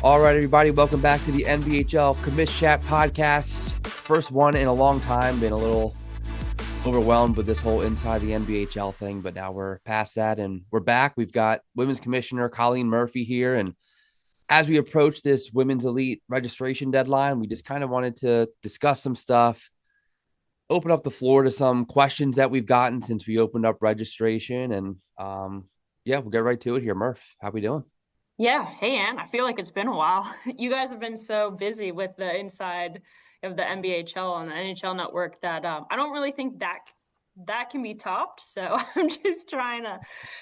All right, everybody, welcome back to the NBHL Commish Chat Podcast. First one in a long time. Been a little overwhelmed with this whole inside the NBHL thing, but now we're past that and we're back. We've got Women's Commissioner Colleen Murphy here. And as we approach this Women's Elite registration deadline, we just kind of wanted to discuss some stuff, open up the floor to some questions that we've gotten since we opened up registration. And we'll get right to it here. Murph, how we doing? Yeah. Hey, Ann, I feel like it's been a while. You guys have been so busy with the inside of the NBHL and the NHL network that I don't really think that can be topped. So I'm just trying to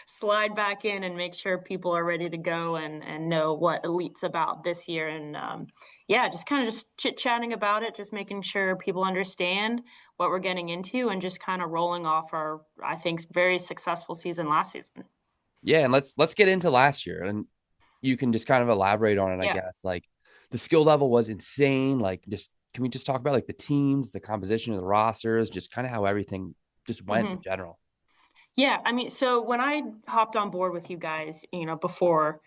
slide back in and make sure people are ready to go and know what Elite's about this year. And just kind of just chit-chatting about it, just making sure people understand what we're getting into and just kind of rolling off our, I think, very successful season last season. Yeah, and let's get into last year. And you can just kind of elaborate on it, I guess. Like the skill level was insane. Like can we just talk about like the teams, the composition of the rosters, just kind of how everything just went in general? Yeah. I mean, so when I hopped on board with you guys, before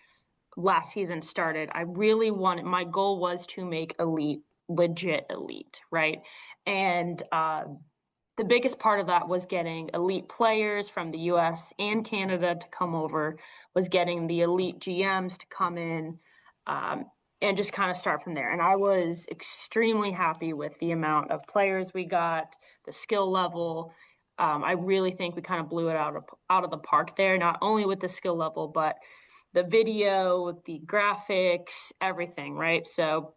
last season started, my goal was to make Elite legit elite. Right. And, the biggest part of that was getting elite players from the US and Canada to come over, was getting the elite GMs to come in and just kind of start from there. And I was extremely happy with the amount of players we got, the skill level. I really think we kind of blew it out of the park there, not only with the skill level, but the video, the graphics, everything, right? So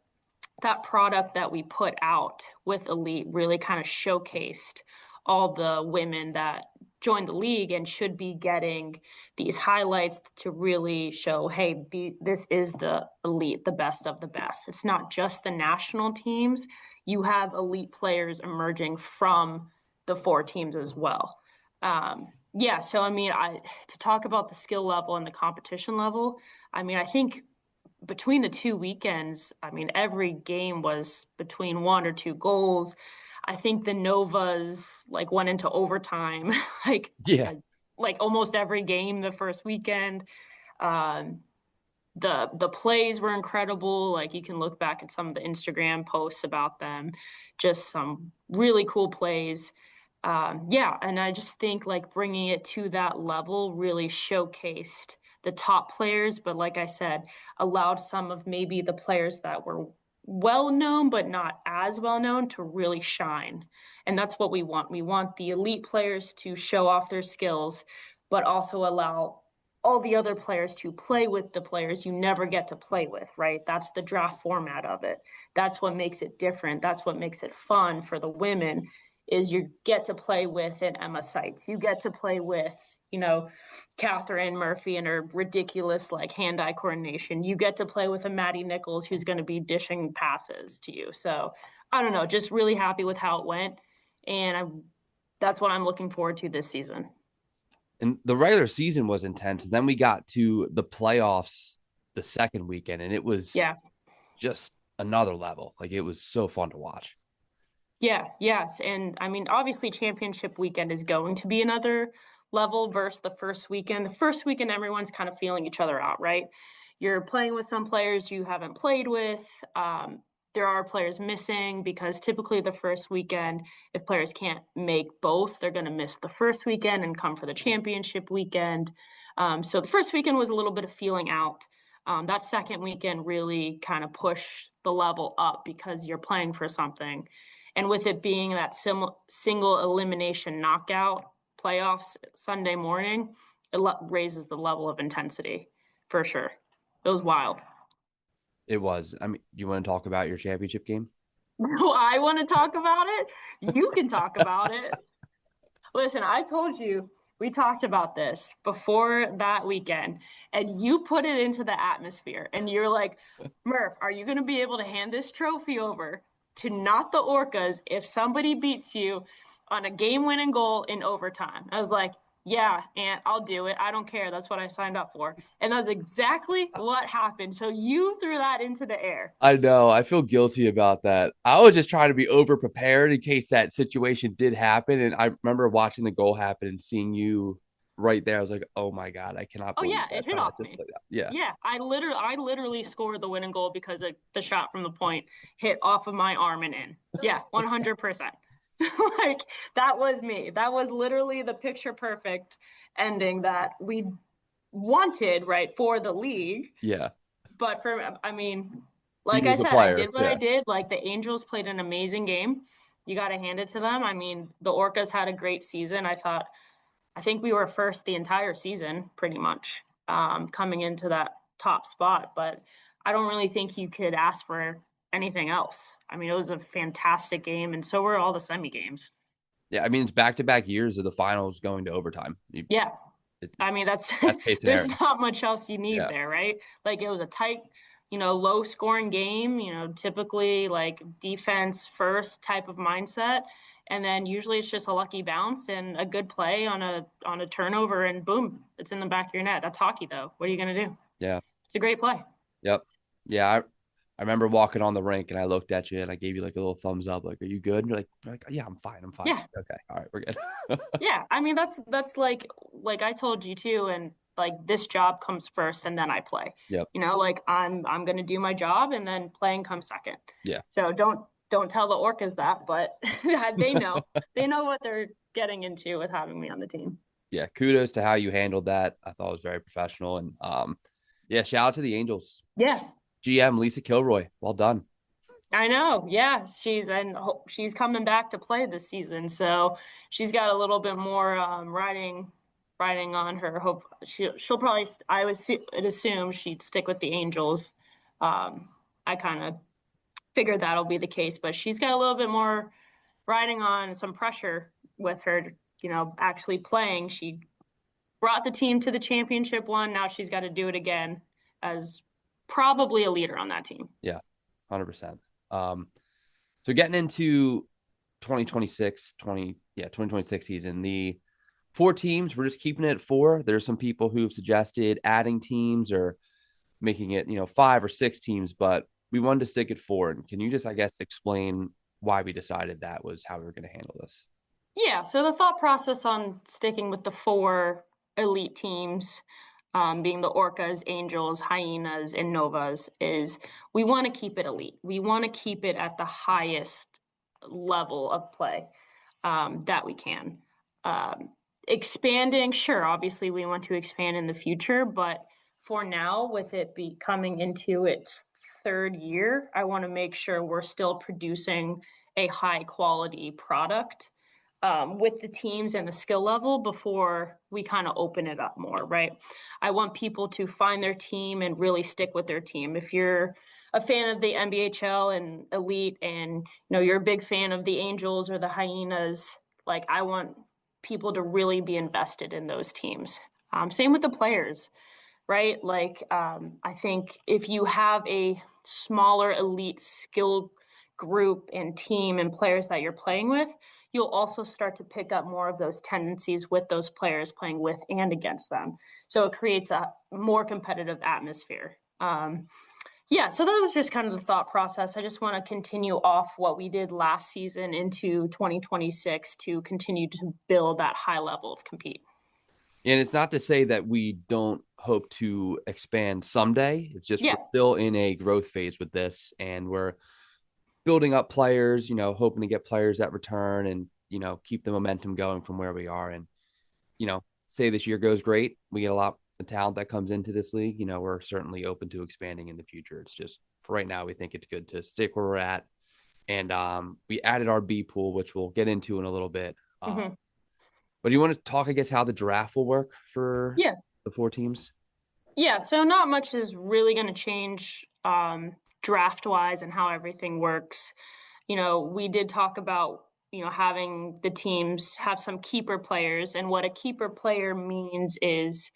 that product that we put out with Elite really kind of showcased all the women that joined the league and should be getting these highlights to really show, hey, this is the Elite, the best of the best. It's not just the national teams. You have elite players emerging from the 4 teams as well. So I mean, to talk about the skill level and the competition level, I mean, I think between the 2 weekends, I mean, every game was between 1 or 2 goals. I think the Novas went into overtime, like almost every game the first weekend. The plays were incredible. Like you can look back at some of the Instagram posts about them, just some really cool plays. And I just think bringing it to that level really showcased the top players, but like I said, allowed some of maybe the players that were well known but not as well known to really shine. And that's what we want. We want the elite players to show off their skills, but also allow all the other players to play with the players you never get to play with, right? That's the draft format of it. That's what makes it different. That's what makes it fun for the women, is you get to play with an Emma Seitz. You get to play with, Catherine Murphy and her ridiculous hand-eye coordination. You get to play with a Maddie Nichols who's going to be dishing passes to you. So I don't know, just really happy with how it went. And that's what I'm looking forward to this season. And the regular season was intense. And then we got to the playoffs the second weekend, and it was just another level. Like it was so fun to watch. Yeah, yes. And I mean, obviously championship weekend is going to be another level versus the first weekend. The first weekend, everyone's kind of feeling each other out, right? You're playing with some players you haven't played with. There are players missing because typically the first weekend, if players can't make both, they're going to miss the first weekend and come for the championship weekend. So the first weekend was a little bit of feeling out. That second weekend really kind of pushed the level up because you're playing for something. And with it being that single elimination knockout playoffs Sunday morning, it raises the level of intensity for sure. It was wild. It was. I mean, you want to talk about your championship game? No, I want to talk about it. You can talk about it. Listen, I told you, we talked about this before that weekend, and you put it into the atmosphere. And you're like, Murph, are you going to be able to hand this trophy over to not the Orcas if somebody beats you on a game-winning goal in overtime? I was like, yeah, and I'll do it. I don't care. That's what I signed up for. And that's exactly what happened. So you threw that into the air. I know. I feel guilty about that. I was just trying to be over prepared in case that situation did happen. And I remember watching the goal happen and seeing you right there. I was like, oh my God, I cannot Oh believe yeah, it that's hit how that off just me. played out. Yeah. Yeah, I literally scored the winning goal because the shot from the point hit off of my arm and in. Yeah, 100%. Like that was me. That was literally the picture perfect ending that we wanted, right, for the league. Yeah. But I mean, like You I as a said, I player. did what I Yeah. did. Like the Angels played an amazing game. You got to hand it to them. I mean, the Orcas had a great season. I think we were first the entire season, pretty much, coming into that top spot. But I don't really think you could ask for anything else. I mean, it was a fantastic game, and so were all the semi games. Yeah. I mean, it's back-to-back years of the finals going to overtime. Yeah, It's I mean, that's best case there's scenario. not much else you need Yeah. there, right? Like it was a tight, low scoring game, typically like defense first type of mindset. And then usually it's just a lucky bounce and a good play on a turnover and boom, it's in the back of your net. That's hockey though. What are you gonna do? Yeah. It's a great play. Yep. Yeah. I remember walking on the rink and I looked at you and I gave you like a little thumbs up, like, are you good? And you're like, yeah, I'm fine. I'm fine. Yeah. Okay. All right. We're good. Yeah. I mean that's like I told you too, and like this job comes first and then I play. Yep. Like I'm gonna do my job and then playing comes second. Yeah. So don't tell the Orcas that, but they know. They know what they're getting into with having me on the team. Yeah. Kudos to how you handled that. I thought it was very professional. And yeah, shout out to the Angels. Yeah. GM Lisa Kilroy. Well done. I know. Yeah, she's coming back to play this season, so she's got a little bit more riding on her. Hope she'll probably. I'd assume she'd stick with the Angels. I kind of figured that'll be the case, but she's got a little bit more riding on some pressure with her. Actually playing. She brought the team to the championship one. Now she's got to do it again as probably a leader on that team. Yeah, 100%. So getting into 2026 season, the 4 teams, we're just keeping it at 4. There's some people who've suggested adding teams or making it, 5 or 6 teams, but we wanted to stick at 4. And can you just, I guess, explain why we decided that was how we were going to handle this? Yeah, so the thought process on sticking with the 4 elite teams, being the Orcas, Angels, Hyenas, and Novas, is we want to keep it elite. We want to keep it at the highest level of play that we can. Expanding, sure, obviously we want to expand in the future, but for now, with it coming into its 3rd year, I want to make sure we're still producing a high quality product with the teams and the skill level before we kind of open it up more, right? I want people to find their team and really stick with their team. If you're a fan of the NBHL and Elite and you're a big fan of the Angels or the Hyenas, like I want people to really be invested in those teams. Same with the players, right? Like I think if you have a smaller elite skill group and team and players that you're playing with, you'll also start to pick up more of those tendencies with those players playing with and against them. So it creates a more competitive atmosphere. Yeah, so that was just kind of the thought process. I just want to continue off what we did last season into 2026 to continue to build that high level of compete. And it's not to say that we don't hope to expand someday. It's just we're still in a growth phase with this, and we're building up players, hoping to get players that return and, keep the momentum going from where we are. And, say this year goes great. We get a lot of talent that comes into this league. We're certainly open to expanding in the future. It's just for right now, we think it's good to stick where we're at. And we added our B pool, which we'll get into in a little bit. But do you want to talk, I guess, how the draft will work for the 4 teams? Yeah, so not much is really going to change draft wise and how everything works. We did talk about, having the teams have some keeper players, and what a keeper player means is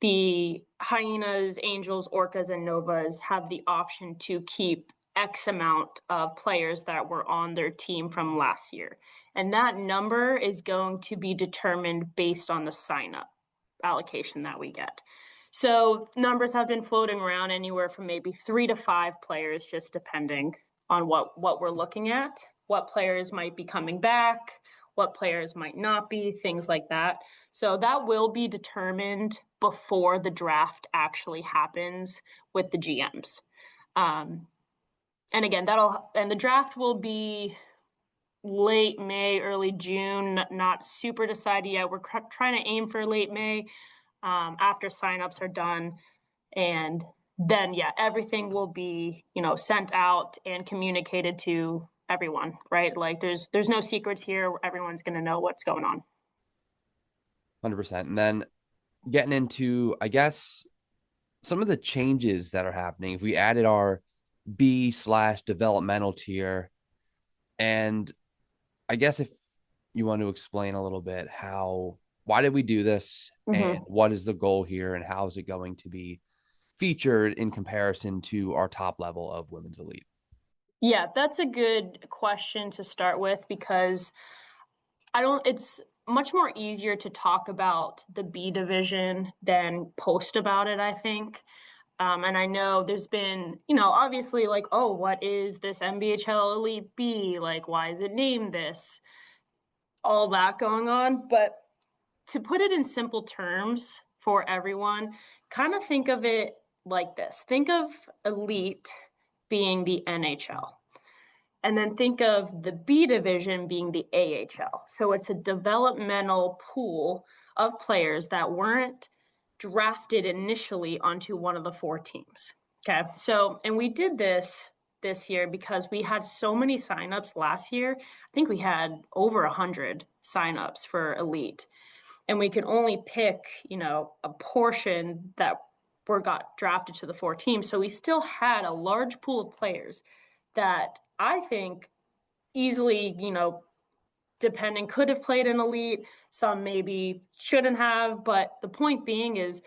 the Hyenas, Angels, Orcas, and Novas have the option to keep X amount of players that were on their team from last year. And that number is going to be determined based on the sign-up allocation that we get. So numbers have been floating around anywhere from maybe 3 to 5 players, just depending on what we're looking at, what players might be coming back, what players might not be, things like that. So that will be determined before the draft actually happens with the GMs. And again, the draft will be late May, early June, not super decided yet. We're trying to aim for late May after signups are done. And then, everything will be, sent out and communicated to everyone, right? Like there's no secrets here. Everyone's going to know what's going on. 100%. And then getting into, I guess, some of the changes that are happening. If we added our B/developmental tier, and I guess if you want to explain a little bit why did we do this, and what is the goal here, and how is it going to be featured in comparison to our top level of women's elite? Yeah, that's a good question to start with, because it's much more easier to talk about the B division than post about it, I think. And I know there's been, obviously like, oh, what is this NBHL Elite B? Like, why is it named this? All that going on. But to put it in simple terms for everyone, kind of think of it like this. Think of Elite being the NHL. And then think of the B division being the AHL. So it's a developmental pool of players that weren't drafted initially onto one of the 4 teams. Okay. So, and we did this year because we had so many signups last year. I think we had over 100 signups for Elite. And we could only pick, a portion that got drafted to the 4 teams. So we still had a large pool of players that I think easily, depending, could have played in Elite. Some maybe shouldn't have. But the point being is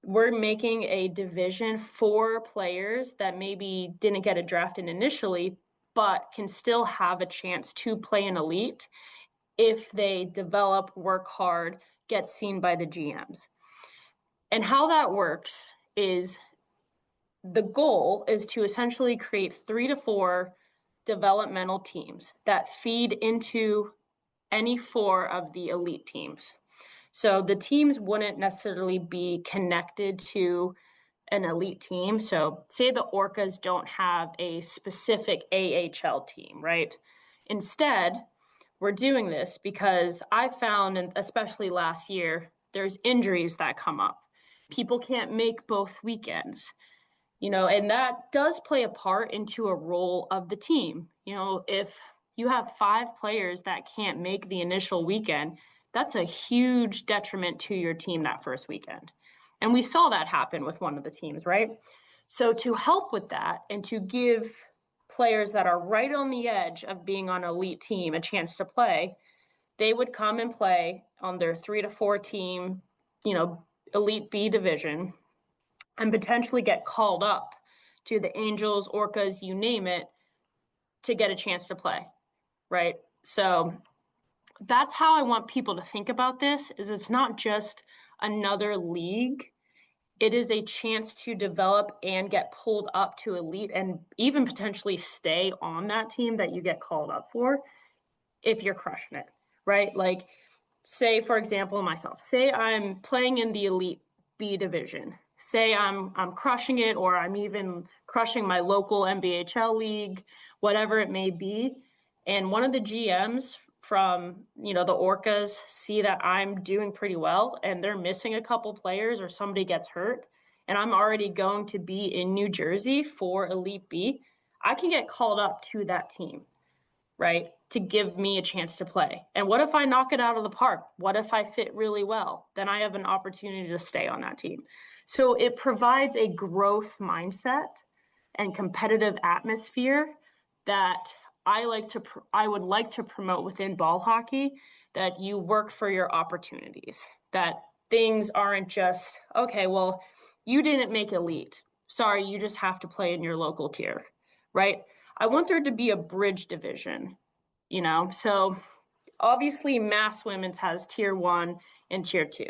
we're making a division for players that maybe didn't get drafted initially, but can still have a chance to play in Elite if they develop, work hard, get seen by the GMs. And how that works is the goal is to essentially create 3 to 4 developmental teams that feed into any 4 of the Elite teams. So the teams wouldn't necessarily be connected to an Elite team. So say the Orcas don't have a specific AHL team, right? Instead, we're doing this because I found, and especially last year, there's injuries that come up. People can't make both weekends, and that does play a part into a role of the team. If you have 5 players that can't make the initial weekend, that's a huge detriment to your team that first weekend. And we saw that happen with one of the teams, right? So to help with that and to give players that are right on the edge of being on an Elite team a chance to play, they would come and play on their 3 to 4 team, Elite B division, and potentially get called up to the Angels, Orcas, you name it, to get a chance to play, right? So that's how I want people to think about this, is it's not just another league. It is a chance to develop and get pulled up to Elite and even potentially stay on that team that you get called up for if you're crushing it, right? Like, say, for example, myself, say I'm playing in the Elite B division. Say I'm crushing it, or I'm even crushing my local NBHL league, whatever it may be. And one of the GMs from, the Orcas see that I'm doing pretty well and they're missing a couple players or somebody gets hurt, and I'm already going to be in New Jersey for Elite B, I can get called up to that team, right, to give me a chance to play. And what if I knock it out of the park? What if I fit really well? Then I have an opportunity to stay on that team. So it provides a growth mindset and competitive atmosphere that I would like to promote within ball hockey, that you work for your opportunities, that things aren't just, okay, well, you didn't make Elite. Sorry, you just have to play in your local tier, right? I want there to be a bridge division, So obviously Mass Women's has tier 1 and tier 2.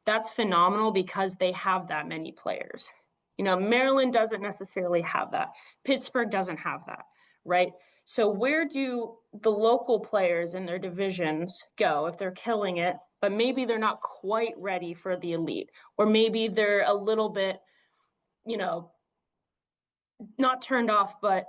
That's phenomenal because they have that many players. Maryland doesn't necessarily have that. Pittsburgh doesn't have that, right? So where do the local players in their divisions go if they're killing it, but maybe they're not quite ready for the elite, or maybe they're a little bit, you know, not turned off, but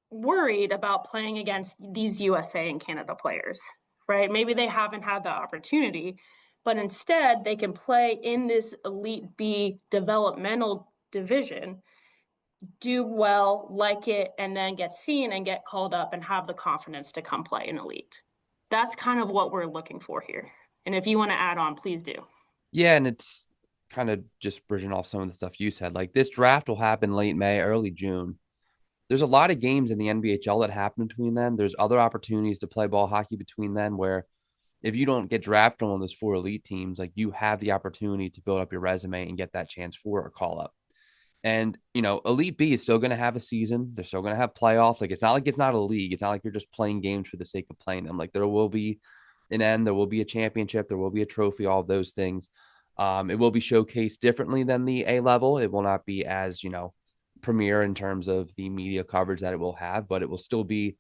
worried about playing against these USA and Canada players, right? Maybe they haven't had the opportunity, but instead they can play in this Elite B developmental division, do well, like it, and then get seen and get called up and have the confidence to come play in Elite. That's kind of what we're looking for here. And if you want to add on, please do. Yeah, and it's kind of just bridging off some of the stuff you said. Like this draft will happen late May, early June. There's a lot of games in the NBHL that happen between then. There's other opportunities to play ball hockey between then where if you don't get drafted on one of those 4 elite teams, like you have the opportunity to build up your resume and get that chance for a call up. And, Elite B is still going to have a season. They're still going to have playoffs. Like, it's not a league. It's not like you're just playing games for the sake of playing them. Like, there will be an end. There will be a championship. There will be a trophy, all of those things. It will be showcased differently than the A level. It will not be as, premier in terms of the media coverage that it will have, but it will still be,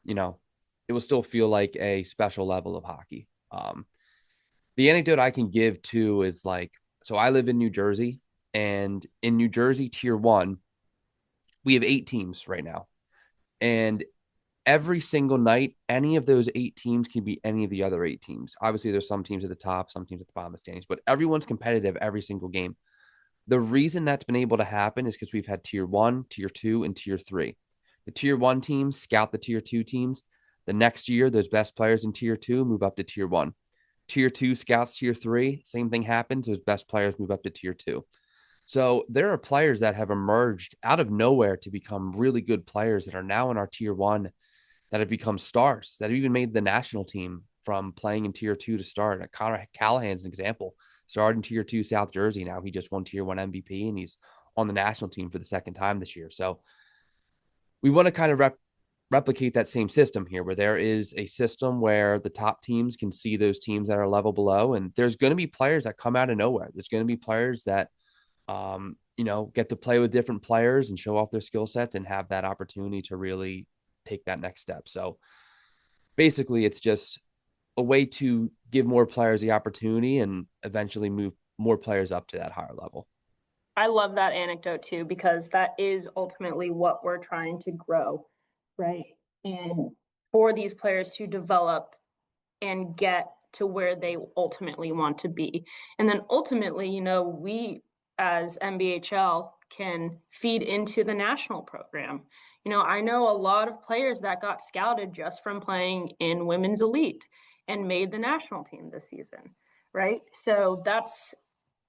it will still feel like a special level of hockey. The anecdote I can give too is like, so I live in New Jersey, and in New Jersey tier 1, we have 8 teams right now. And every single night, any of those 8 teams can be any of the other 8 teams. Obviously, there's some teams at the top, some teams at the bottom of the standings, but everyone's competitive every single game. The reason that's been able to happen is because we've had tier 1, tier 2, and tier 3. The tier 1 teams scout the tier 2 teams. The next year, those best players in tier 2 move up to tier 1. Tier 2 scouts tier 3. Same thing happens. Those best players move up to tier 2. So there are players that have emerged out of nowhere to become really good players that are now in our tier 1 that have become stars, that have even made the national team from playing in tier 2 to start. Connor Callahan's an example. Started in tier 2 South Jersey. Now he just won tier 1 MVP, and he's on the national team for the second time this year. So we want to kind of replicate that same system here, where there is a system where the top teams can see those teams that are level below. And there's going to be players that come out of nowhere. There's going to be players that, get to play with different players and show off their skill sets and have that opportunity to really take that next step. So basically, it's just a way to give more players the opportunity and eventually move more players up to that higher level. I love that anecdote too, because that is ultimately what we're trying to grow, right? And for these players to develop and get to where they ultimately want to be. And then ultimately, we as NBHL can feed into the national program. I know a lot of players that got scouted just from playing in women's elite and made the national team this season, right? So that's,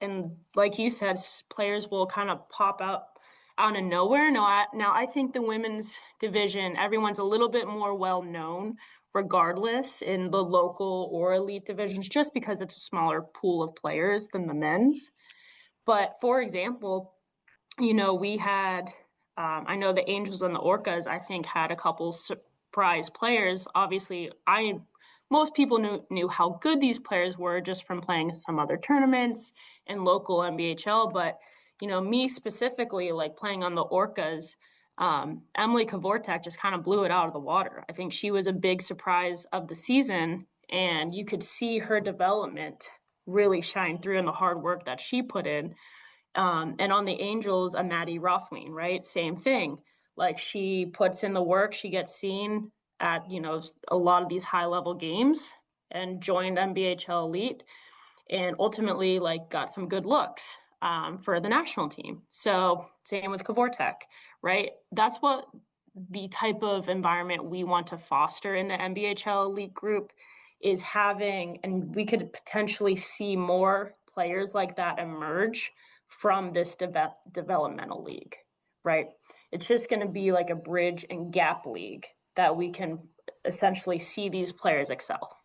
and like you said, players will kind of pop up out of nowhere. Now I think the women's division, everyone's a little bit more well known regardless in the local or elite divisions, just because it's a smaller pool of players than the men's. But for example, we had, I know the Angels and the Orcas, I think, had a couple surprise players. Obviously, most people knew how good these players were just from playing some other tournaments and local NBHL. But, me specifically, like playing on the Orcas, Emily Kavortek just kind of blew it out of the water. I think she was a big surprise of the season, and you could see her development really shine through in the hard work that she put in. And on the Angels, a Maddie Rothwein, right? Same thing. Like she puts in the work, she gets seen at, a lot of these high level games and joined NBHL Elite and ultimately like got some good looks for the national team. So same with Kavortek, right? That's what the type of environment we want to foster in the NBHL Elite group is having, and we could potentially see more players like that emerge from this developmental league, right? It's just going to be like a bridge and gap league that we can essentially see these players excel.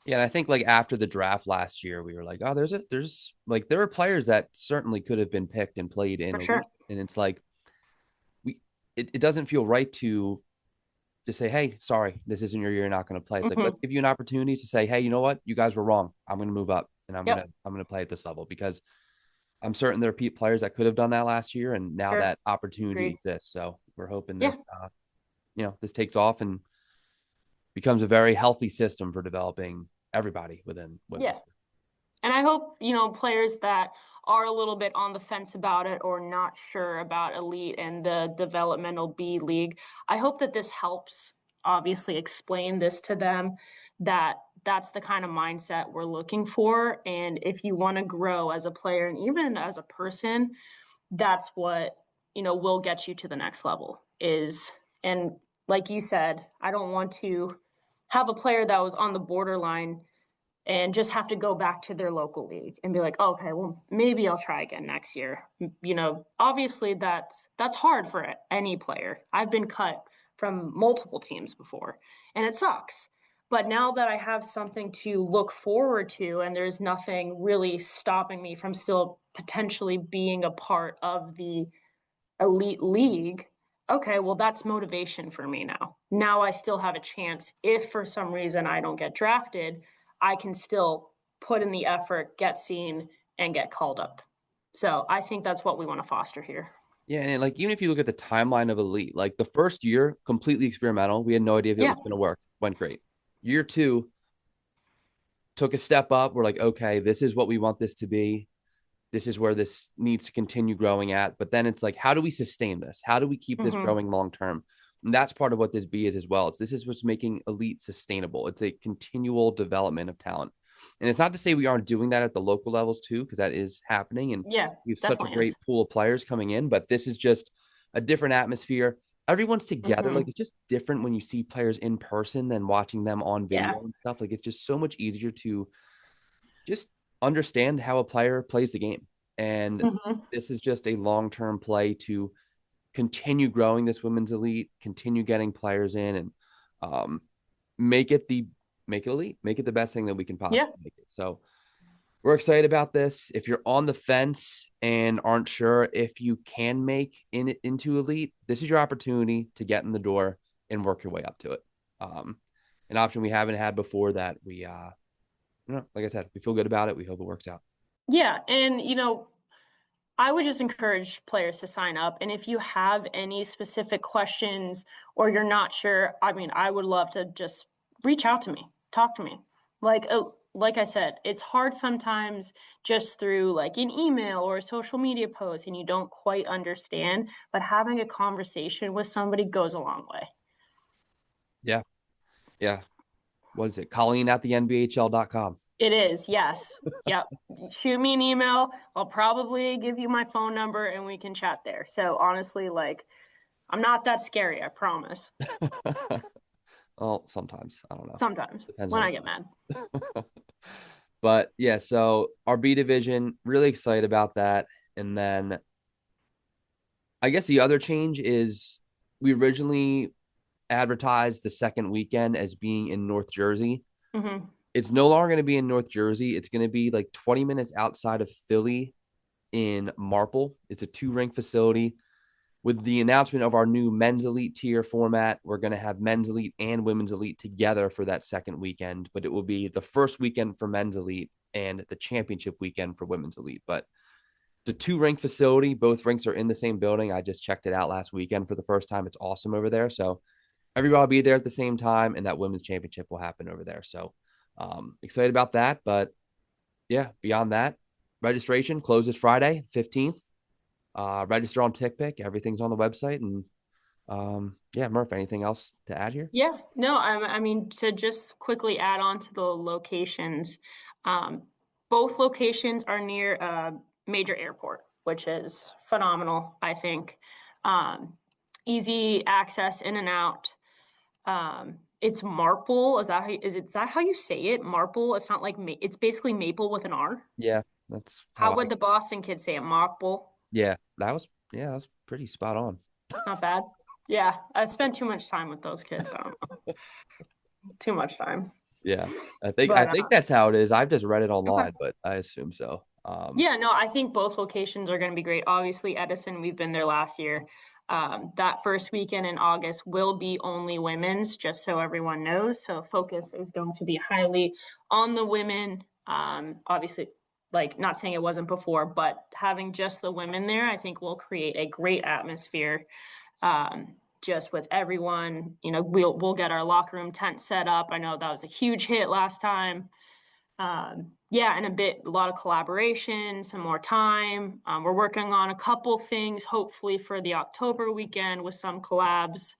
Yeah, and I think like after the draft last year, we were like, oh, there are players that certainly could have been picked and played in For elite, sure. and it's like it doesn't feel right to say, hey, sorry, this isn't your year, you're not going to play. It's like, Mm-hmm. let's give you an opportunity to say, hey, you know what, you guys were wrong. I'm going to move up and Yep. I'm going to play at this level, because I'm certain there are players that could have done that last year, and now Sure. that opportunity Agreed. exists. So we're hoping Yeah. this this takes off and becomes a very healthy system for developing everybody within women's. Yeah. And I hope, players that are a little bit on the fence about it or not sure about elite and the developmental B league, I hope that this helps obviously explain this to them, that that's the kind of mindset we're looking for. And if you want to grow as a player and even as a person, that's what, will get you to the next level is. And like you said, I don't want to have a player that was on the borderline and just have to go back to their local league and be like, oh, okay, well, maybe I'll try again next year. Obviously that's hard for any player. I've been cut from multiple teams before and it sucks. But now that I have something to look forward to and there's nothing really stopping me from still potentially being a part of the elite league, okay, well, that's motivation for me now. Now I still have a chance. If for some reason I don't get drafted, I can still put in the effort, get seen, and get called up. So I think that's what we want to foster here. Yeah, and like even if you look at the timeline of elite, like the first year, completely experimental. We had no idea if it was going to work. Went great. Year 2, took a step up. We're like, okay, this is what we want this to be. This is where this needs to continue growing at. But then it's like, how do we sustain this? How do we keep this growing long term? And that's part of what this B is as well. This is what's making elite sustainable. It's a continual development of talent. And it's not to say we aren't doing that at the local levels too, because that is happening. And we have such a great pool of players coming in, but this is just a different atmosphere. Everyone's together. Like it's just different when you see players in person than watching them on video and stuff. Like it's just so much easier to just understand how a player plays the game. And this is just a long-term play to continue growing this women's elite, continue getting players in, and make it elite, make it the best thing that we can possibly make it. So we're excited about this. If you're on the fence and aren't sure if you can make into elite, this is your opportunity to get in the door and work your way up to it. An option we haven't had before that we, like I said, we feel good about it. We hope it works out. Yeah. And, I would just encourage players to sign up. And if you have any specific questions or you're not sure, I would love to just reach out to me, talk to me. Like I said, it's hard sometimes just through like an email or a social media post and you don't quite understand, but having a conversation with somebody goes a long way. Yeah. Yeah. What is it? Colleen at the NBHL.com. It is. Yes. Yep. Shoot me an email. I'll probably give you my phone number and we can chat there. So honestly, like I'm not that scary. I promise. Well, sometimes I don't know. Sometimes when I get mad. But yeah, so our B division, really excited about that. And then I guess the other change is we originally advertised the second weekend as being in North Jersey. It's no longer going to be in North Jersey. It's going to be like 20 minutes outside of Philly in Marple. It's a 2-rink facility. With the announcement of our new men's elite tier format, we're going to have men's elite and women's elite together for that second weekend, but it will be the first weekend for men's elite and the championship weekend for women's elite. But it's a 2-rink facility. Both rinks are in the same building. I just checked it out last weekend for the first time. It's awesome over there. So everybody will be there at the same time, and that women's championship will happen over there. So excited about that. But yeah, beyond that, registration closes Friday, 15th. Register on TickPick. Everything's on the website. And yeah, Murph, anything else to add here? Yeah, no, I mean, to just quickly add on to the locations, both locations are near a major airport, which is phenomenal, I think. Easy access in and out. It's Marple. Is that how you say it? Marple. It's not like it's basically maple with an R. Yeah, that's how would the Boston kids say it? Marple. Yeah, that was pretty spot on. Not bad. Yeah, I spent too much time with those kids. I don't know. Too much time. Yeah, I think that's how it is. I've just read it online, but I assume so. Yeah, no, I think both locations are going to be great. Obviously, Edison, we've been there last year. That first weekend in August will be only women's, just so everyone knows. So focus is going to be highly on the women. Obviously, like not saying it wasn't before, but having just the women there, I think will create a great atmosphere. just with everyone. You know, we'll get our locker room tent set up. I know that was a huge hit last time. Yeah, and a lot of collaboration, some more time. We're working on a couple things, hopefully for the October weekend with some collabs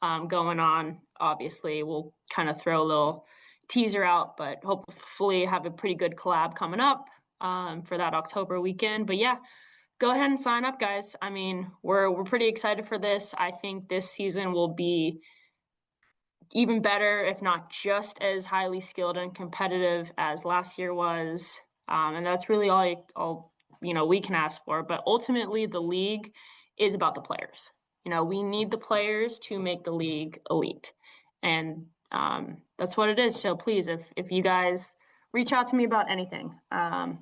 going on. Obviously, we'll kind of throw a little teaser out, but hopefully have a pretty good collab coming up for that October weekend. But yeah, go ahead and sign up, guys. I mean, we're pretty excited for this. I think this season will be even better, if not just as highly skilled and competitive as last year was. And that's really all we can ask for. But ultimately, the league is about the players. You know, we need the players to make the league elite. And that's what it is. So please, if you guys reach out to me about anything, I'm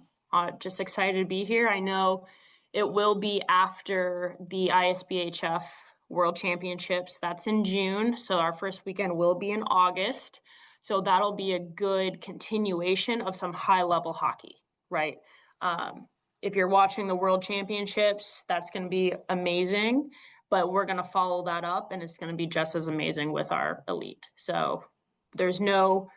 just excited to be here. I know it will be after the ISBHF World Championships. That's in June. So our first weekend will be in August. So that'll be a good continuation of some high level hockey, right? If you're watching the World Championships, that's going to be amazing, but we're going to follow that up and it's going to be just as amazing with our elite. So there's no,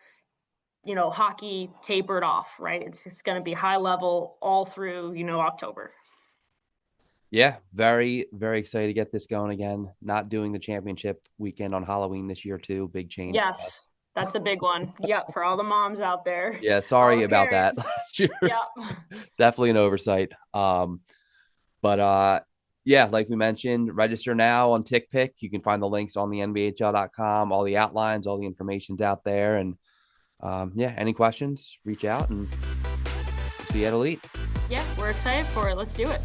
hockey tapered off, right? It's just going to be high level all through, October. Yeah, very, very excited to get this going again. Not doing the championship weekend on Halloween this year too. Big change. Yes, that's a big one. Yep, for all the moms out there. Yeah, sorry about that last year. Yep. Definitely an oversight. But yeah, like we mentioned, register now on TickPick. You can find the links on the NBHL.com, all the outlines, all the information's out there. And yeah, any questions, reach out and see you at Elite. Yeah, we're excited for it. Let's do it.